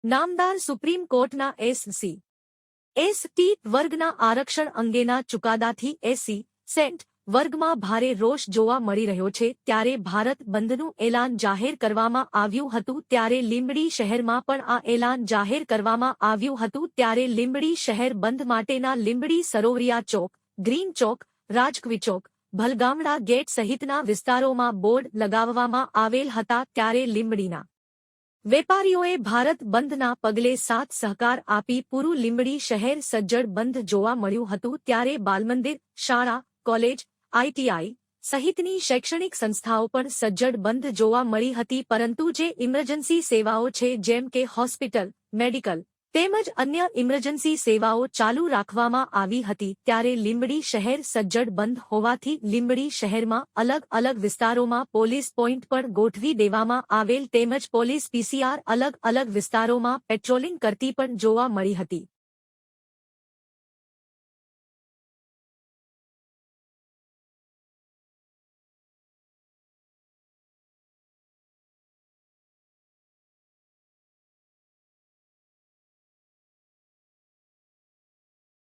નામદાર સુપ્રીમ કોર્ટના એસ.સી. એસ.ટી. વર્ગના આરક્ષણ અંગેના ચુકાદાથી એસ.સી. સેન્ટ વર્ગમાં ભારે રોષ જોવા મળી રહ્યો છે ત્યારે ભારત બંધનું એલાન જાહેર કરવામાં આવ્યું હતું ત્યારે લીંબડી શહેરમાં પણ આ એલાન જાહેર કરવામાં આવ્યું હતું ત્યારે લીંબડી શહેર બંધ માટેના લીંબડી સરોવરિયા ચોક, ગ્રીન ચોક, રાજકવી ચોક, ભલગામડા ગેટ સહિતના વિસ્તારોમાં બોર્ડ લગાવવામાં આવેલ હતા ત્યારે લીંબડીના વેપારીઓએ ભારત બંધના પગલે સાથ સહકાર આપી પૂરું લીંબડી શહેર સજ્જડ બંધ જોવા મળ્યું હતું ત્યારે બાલમંદિર, શાળા, કોલેજ, આઈટીઆઈ સહિતની શૈક્ષણિક સંસ્થાઓ પણ સજ્જડ બંધ જોવા મળી હતી પરંતુ જે ઇમરજન્સી સેવાઓ છે જેમ કે હોસ્પિટલ, મેડિકલ તેમજ અન્ય ઇમરજન્સી સેવાઓ ચાલુ રાખવામાં આવી હતી ત્યારે લીંબડી શહેર સજ્જડ બંધ હોવાથી લીંબડી શહેરમાં અલગ અલગ વિસ્તારોમાં પોલીસ પોઈન્ટ પણ ગોઠવી દેવામાં આવેલ તેમજ પોલીસ પીસીઆર અલગ અલગ વિસ્તારોમાં પેટ્રોલિંગ કરતી પણ જોવા મળી હતી।